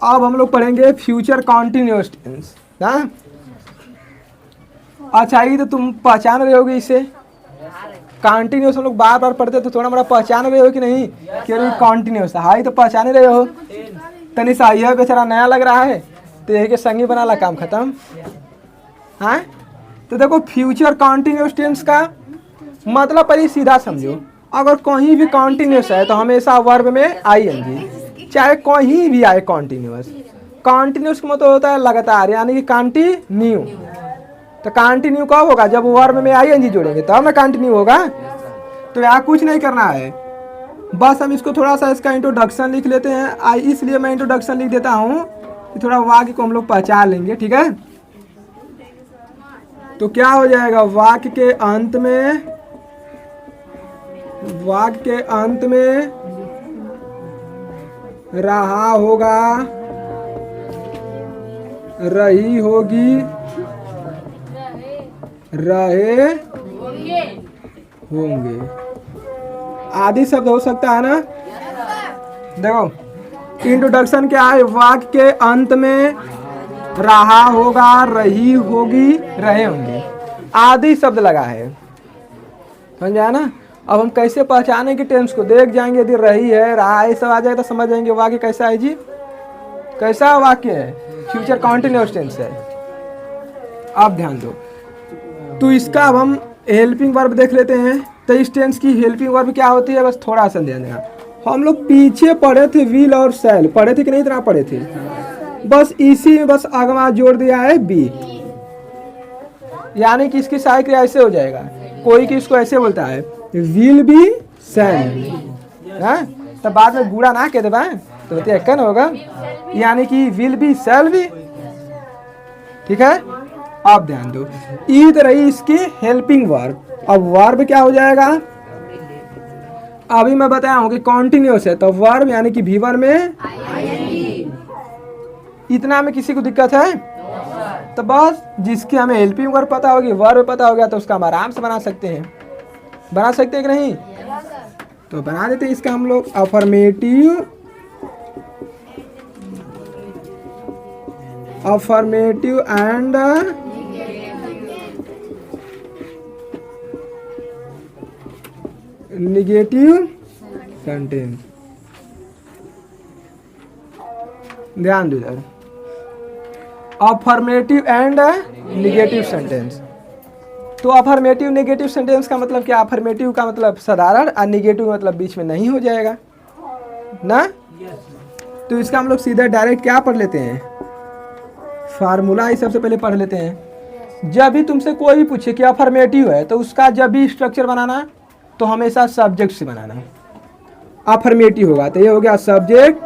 अब हम लोग पढ़ेंगे फ्यूचर कॉन्टिन्यूअस टेंस ना। अच्छा ये तो तुम पहचान रहे होगे इसे, कॉन्टिन्यूअस हम लोग बार बार पढ़ते तो थोड़ा मोड़ा पहचान रहे हो कि नहीं कि कॉन्टिन्यूअस हाई तो पहचान रहे हो। तनी सा यह बेचारा नया लग रहा है तो यही के संगी बना ला, काम खत्म। हाँ तो देखो फ्यूचर कॉन्टिन्यूअस टेंस का मतलब पर सीधा समझो, अगर कहीं भी कॉन्टिन्यूअस है तो हमेशा वर्ब में आईएनजी, चाहे कहीं भी आए कॉन्टिन्यूअस। कॉन्टिन्यूअस का मतलब होता है लगातार, यानी कि कंटिन्यू। तो कंटिन्यू कब होगा, जब वर्ब में आईएनजी जोड़ेंगे तब ना कंटिन्यू होगा। तो यहाँ कुछ नहीं करना है, बस हम इसको थोड़ा सा इसका इंट्रोडक्शन लिख लेते हैं। इसलिए मैं इंट्रोडक्शन लिख देता हूँ कि थोड़ा वाक्य को हम लोग पहचान लेंगे, ठीक है। तो क्या हो जाएगा, वाक्य के अंत में रहा होगा, रही होगी, रहे होंगे आदि शब्द हो सकता है ना। देखो इंट्रोडक्शन क्या है, वाक्य के अंत में रहा होगा, रही होगी, रहे होंगे आदि शब्द लगा है, समझ आया ना। अब हम कैसे पहचाने कि टेंस को देख जाएंगे, यदि रही है, रहा है, सब आ जाएगा तो समझ जाएंगे वाक्य कैसा है जी, कैसा वाक्य है, फ्यूचर कॉन्टिन्यूअस टेंस है। अब ध्यान दो, तो इसका अब हम हेल्पिंग वर्ब देख लेते हैं। तो इस टेंस की हेल्पिंग वर्ब क्या होती है, बस थोड़ा सा ध्यान देना। हम लोग पीछे पढ़े थे विल और शैल, पढ़े थे कि नहीं, इतना पढ़े थे, बस इसी में बस अगवा जोड़ दिया है बी, यानी कि इसकी सहायक क्रिया ऐसे हो जाएगा, कोई कि इसको ऐसे बोलता है विल बी शैल, तो बाद में बूढ़ा ना कह देगा तो एक होगा, यानी कि विल बी शैल बी, ठीक है। अब ध्यान दो, ईद रही इसकी हेल्पिंग वर्ब। अब वर्ब क्या हो जाएगा, अभी मैं बताया हूं कि कॉन्टिन्यूअस है तो वर्ब यानी कि वीवर में इतना में किसी को दिक्कत है, तो बस जिसकी हमें हेल्पिंग वर्ब पता होगी, वर्ब पता हो गया तो उसका हम आराम से बना सकते हैं, बना सकते हैं कि नहीं, तो बना देते हैं इसका हम लोग अफर्मेटिव एंड नेगेटिव सेंटेंस। ध्यान दो इधर, अफर्मेटिव एंड नेगेटिव सेंटेंस। तो अफर्मेटिव नेगेटिव सेंटेंस का मतलब क्या, अफर्मेटिव का मतलब साधारण और नेगेटिव का मतलब बीच में नहीं हो जाएगा ना। तो इसका हम लोग सीधा डायरेक्ट क्या पढ़ लेते हैं, फार्मूला ही सबसे पहले पढ़ लेते हैं। जब भी तुमसे कोई भी पूछे कि अफर्मेटिव है तो उसका जब भी स्ट्रक्चर बनाना तो हमेशा सब्जेक्ट से बनाना, अफर्मेटिव होगा तो ये हो गया सब्जेक्ट।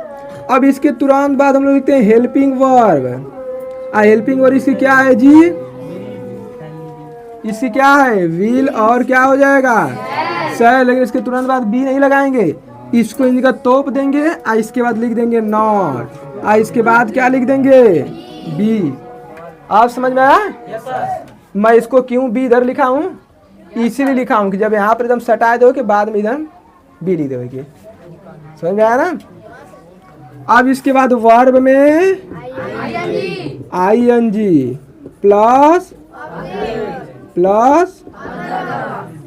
अब इसके तुरंत बाद हम लोग लिखते हैं हेल्पिंग वर्ब। हेल्पिंग वर्ब इसकी क्या है जी, इसकी क्या है विल और क्या हो जाएगा शैल, लेकिन इसके तुरंत बाद बी नहीं लगाएंगे, इसको इनका तोप देंगे और इसके बाद लिख देंगे नॉट, और इसके बाद क्या लिख देंगे बी। आप समझ में आया, मैं इसको क्यों बी इधर लिखा हूँ, इसीलिए लिखा हूँ कि जब यहाँ पर एकदम सटाए दो कि बाद में इधर बी लिख दोगे, समझ में आया ना। अब इसके बाद वर्ब में आईएनजी प्लस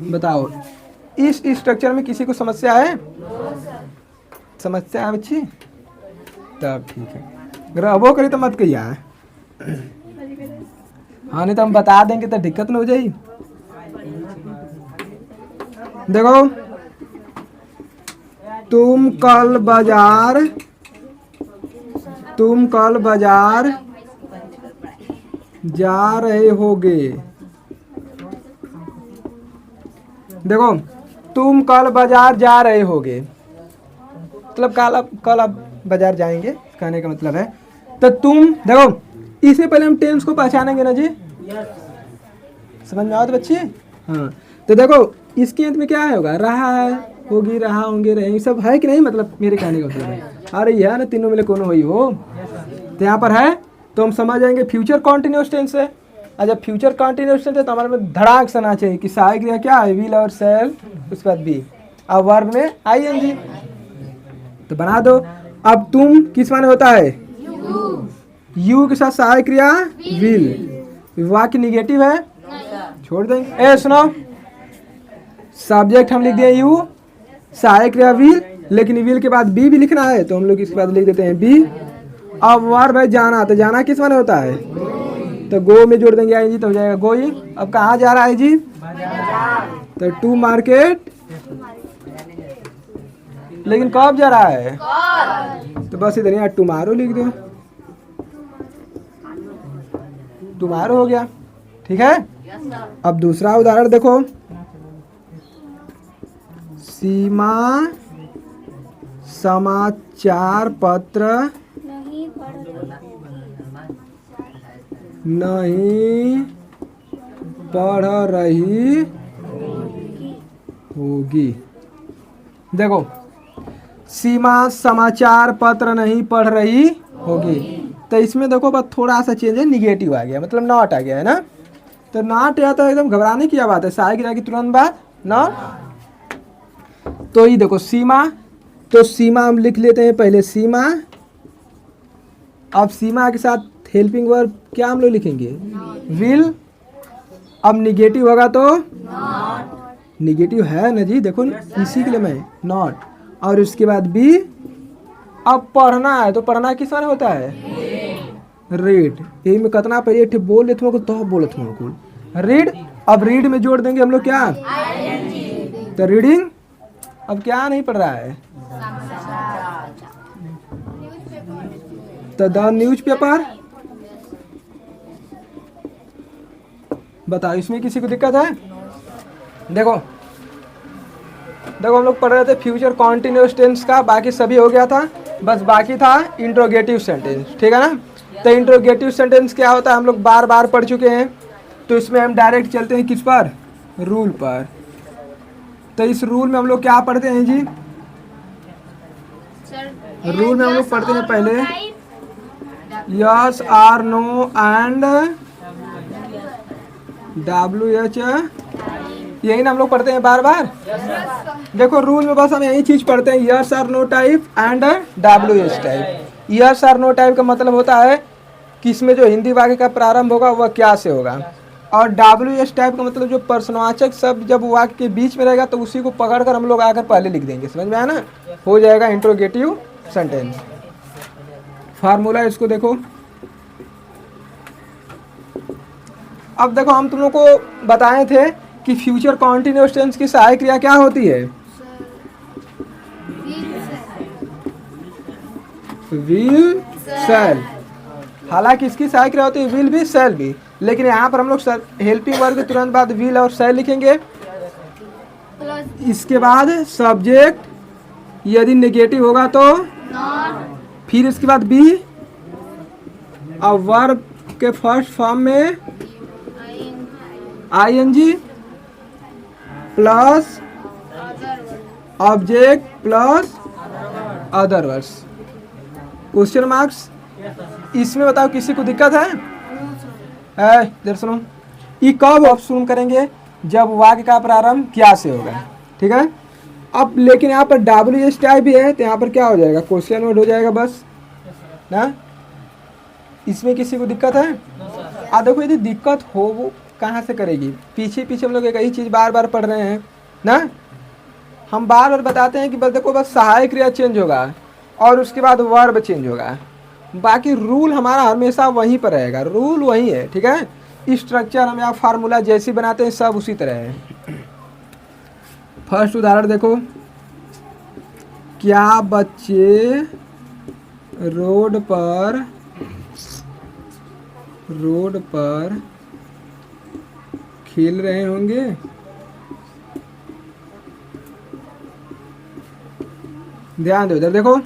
बताओ, इस स्ट्रक्चर में किसी को समस्या है, समस्या है बच्ची, तब ठीक है, रहो करी तो मत कहिए, हाँ नहीं तो हम बता देंगे तो दिक्कत न हो जाएगी। देखो तुम कल बाजार जा रहे होगे, देखो तुम कल बाजार जा रहे होगे मतलब कल आप बाजार जाएंगे, कहने का मतलब है। तो तुम देखो इससे पहले हम टेंस को पहचानेंगे ना जी, समझ में आओ तो बच्चे, हाँ तो देखो इसके अंत में क्या होगा, रहा है, होगी, रहा, होंगे, रहेंगे, सब है कि नहीं, मतलब मेरे कहने का मतलब है, अरे यह ना तीनों में कौन हुई हो, तो यहाँ पर है तो हम समझ जाएंगे फ्यूचर कॉन्टिन्यूअस टेंस है। और जब फ्यूचर कॉन्टिन्यूअस टेंस है तो हमारे में धड़ाक से आना चाहिए कि सहायक क्रिया क्या है विल और शैल, उसके बाद बी, अब वर्ब में आईएनजी, तो बना दो। अब तुम किस माने होता है यू के साथ सहायक क्रिया विल, वाक्य निगेटिव है, छोड़ देंगे। ए सुनो, सब्जेक्ट हम लिख दिए यू, सहायक क्रिया विल, लेकिन विल के बाद बी भी लिखना है तो हम लोग इसके बाद लिख देते हैं बी। अब वर्ब है जाना, तो जाना किस माने होता है, तो गो में जोड़ देंगे आई जी तो हो जाएगा गोइंग। अब कहाँ जा रहा है जी, तो टू मार्केट, लेकिन कब जा रहा है, तो बस इधर यहाँ टुमारो लिख दो, टुमारो हो गया, ठीक है। अब दूसरा उदाहरण देखो, सीमा समाचार पत्र नहीं पढ़ रही होगी। देखो, सीमा समाचार पत्र नहीं पढ़ रही होगी, तो इसमें देखो बस थोड़ा सा चेंज है, निगेटिव आ गया, मतलब नॉट आ गया है ना। तो नॉट या तो एकदम घबराने की बात है, सहायक क्रिया की तुरंत बाद नॉट। तो ये देखो सीमा, तो सीमा हम लिख लेते हैं पहले सीमा। अब सीमा के साथ हेल्पिंग वर्ब क्या हम लोग लिखेंगे, विल। अब निगेटिव होगा तो निगेटिव है ना जी, देखो इसी के लिए मैं नॉट। और उसके बाद बी, अब पढ़ना है तो पढ़ना किस माने होता है, रीड। यही में कितना पहले बोल लेते हो तो बोले थे रीड। अब रीड में जोड़ देंगे हम लोग क्या, तो रीडिंग। अब क्या नहीं पढ़ रहा है, तो द न्यूज पेपर। बताओ इसमें किसी को दिक्कत है, देखो देखो हम लोग पढ़ रहे थे फ्यूचर कॉन्टिन्यूअस टेंस का, बाकी सभी हो गया था, बस बाकी था इंट्रोगेटिव सेंटेंस, ठीक है ना। तो इंट्रोगेटिव सेंटेंस क्या होता है हम लोग बार बार पढ़ चुके हैं, तो इसमें हम डायरेक्ट चलते हैं किस पर, रूल पर। तो इस रूल में हम लोग क्या पढ़ते हैं जी, रूल में हम लोग पढ़ते हैं पहले yes or no and WH, यही ना हम लोग पढ़ते हैं बार बार। देखो रूल में बस हम यही चीज पढ़ते हैं, yes or no type and WH type. Yes or no type का मतलब होता है कि इसमें जो हिंदी वाक्य का प्रारंभ होगा वह क्या से होगा, और WH टाइप का मतलब जो प्रश्नवाचक शब्द जब वाक्य के बीच में रहेगा तो उसी को पकड़कर हम लोग आकर पहले लिख देंगे, समझ में आया ना, हो जाएगा इंट्रोगेटिव सेंटेंस। फार्मूला इसको देखो। अब देखो हम तुम लोग को बताए थे कि फ्यूचर कॉन्टिन्यूअस टेंस की सहायक क्रिया क्या होती है, विल शैल। हालांकि इसकी सहायक क्रिया होती है विल भी शैल भी, लेकिन यहाँ पर हम लोग हेल्पिंग वर्ब के तुरंत बाद विल और शैल लिखेंगे। इसके बाद सब्जेक्ट, यदि नेगेटिव होगा तो फिर इसके बाद बी, और वर्ब के फर्स्ट फॉर्म में ING plus object plus other words, question marks. इसमें बताओ किसी को दिक्कत है, इधर सुनो, ये कब आप शुरू करेंगे, जब वाक्य का प्रारंभ क्या से होगा, ठीक है। अब लेकिन यहाँ पर WH टाइप भी है तो यहाँ पर क्या हो जाएगा, क्वेश्चन वर्ड हो जाएगा बस ना। इसमें किसी को दिक्कत है, देखो यदि दिक्कत हो वो कहाँ से करेगी, पीछे पीछे हम लोग एक ही चीज़ बार बार पढ़ रहे हैं ना। हम बार बार बताते हैं कि बस देखो बस सहायक क्रिया चेंज होगा और उसके बाद वर्ब चेंज होगा, बाकी रूल हमारा हमेशा वहीं पर रहेगा, रूल वही है, ठीक है। स्ट्रक्चर हम यहाँ फार्मूला जैसी बनाते हैं सब उसी तरह है। फर्स्ट उदाहरण देखो, क्या बच्चे रोड पर खेल रहे होंगे, ध्यान दो इधर देखो,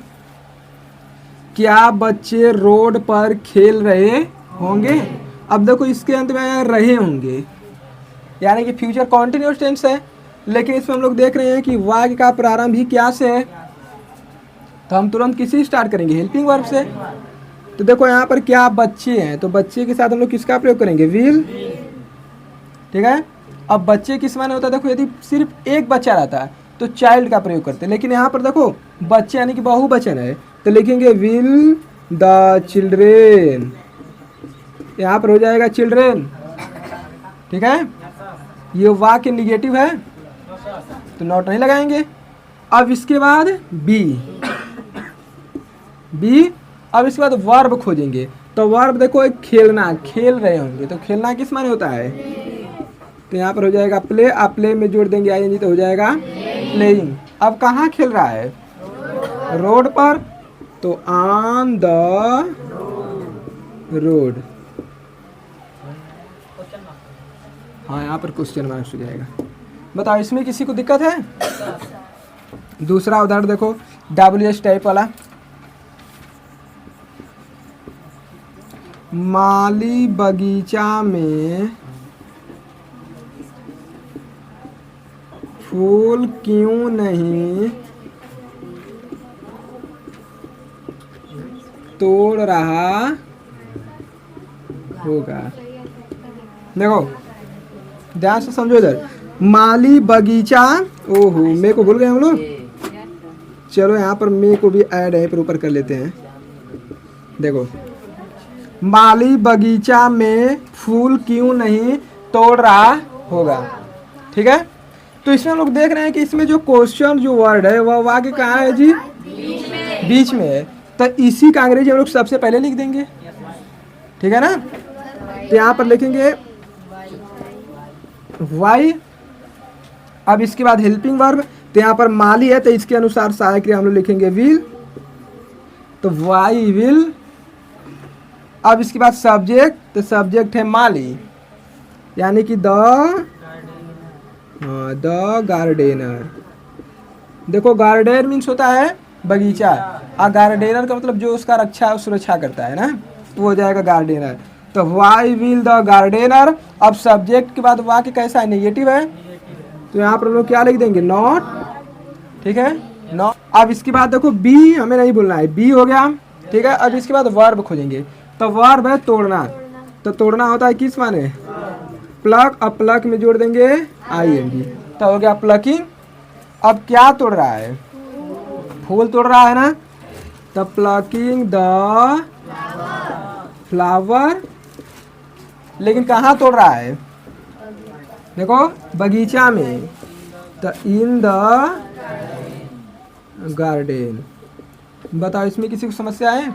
क्या बच्चे रोड पर खेल रहे होंगे। अब देखो इसके अंत में आया रहे होंगे, यानी कि फ्यूचर कॉन्टिन्यूअस टेंस है, लेकिन इसमें हम लोग देख रहे हैं कि वाक्य का प्रारंभ ही क्या से है, तो हम तुरंत किसी स्टार्ट करेंगे, हेल्पिंग वर्ब से। तो देखो यहाँ पर क्या बच्चे हैं, तो बच्चे के साथ हम लोग किसका प्रयोग करेंगे, विल, ठीक है। अब बच्चे किस माने होता है, देखो यदि सिर्फ एक बच्चा रहता है तो चाइल्ड का प्रयोग करते हैं, लेकिन यहाँ पर देखो बच्चे यानी कि बहुवचन है तो लिखेंगे विल द चिल्ड्रेन, यहाँ पर हो जाएगा चिल्ड्रेन। ठीक है, ये वाक्य निगेटिव है तो नॉट नहीं लगाएंगे। अब इसके बाद बी, अब इसके बाद वर्ब खोजेंगे। तो वर्ब देखो, एक खेलना, खेल रहे होंगे तो खेलना किस माने होता है? तो यहाँ पर हो जाएगा प्ले। आप प्ले में जोड़ देंगे आईएनजी तो हो जाएगा प्लेइंग। अब कहाँ खेल रहा है? रोड पर, तो ऑन द रोड। हाँ, यहाँ पर क्वेश्चन मार्क हो जाएगा। बताओ इसमें किसी को दिक्कत है? दूसरा उदाहरण देखो, WH टाइप वाला। माली बगीचा में फूल क्यों नहीं तोड़ रहा होगा? देखो ध्यान से समझो इधर, माली बगीचा, ओहो मे को भूल गए हम लोग। चलो यहाँ पर मे को भी ऐड है, पर ऊपर कर लेते हैं। देखो, माली बगीचा में फूल क्यों नहीं तोड़ रहा होगा। ठीक है, तो इसमें हम लोग देख रहे हैं कि इसमें जो क्वेश्चन जो वर्ड है वह वाक्य कहाँ है जी? बीच में है। तो इसी का अंग्रेजी हम लोग सबसे पहले लिख देंगे। ठीक है ना, तो यहाँ पर लिखेंगे वाई। अब इसके बाद हेल्पिंग वर्ब, तो यहाँ पर माली है तो इसके अनुसार सहायक क्रिया हम लोग लिखेंगे विल, तो वाई विल। अब इसके बाद सब्जेक्ट, तो सब्जेक्ट है माली, यानी कि द गार्डनर। देखो गार्डन मीन्स होता है बगीचा, और गार्डनर का मतलब जो उसका रक्षा सुरक्षा करता है ना, तो हो जाएगा गार्डनर। तो वाई विल द गार्डनर। अब सब्जेक्ट के बाद वाक्य कैसा है? नेगेटिव है, तो यहाँ पर हम लोग क्या लिख देंगे? नॉट। ठीक है, नॉट। अब इसके बाद देखो बी हमें नहीं बोलना है, बी हो गया। ठीक है, अब इसके बाद वर्ब खोजेंगे। तो वर्ब है तोड़ना, तो तोड़ना होता है किस माने? प्लक। अब प्लक में जोड़ देंगे आईएनजी, तो हो गया प्लकिंग। अब क्या तोड़ रहा है? फूल तोड़ रहा है ना, तो प्लकिंग द फ्लावर। लेकिन कहाँ तोड़ रहा है? देखो बगीचा में, तो इन द गार्डन। बताओ इसमें किसी को समस्या है?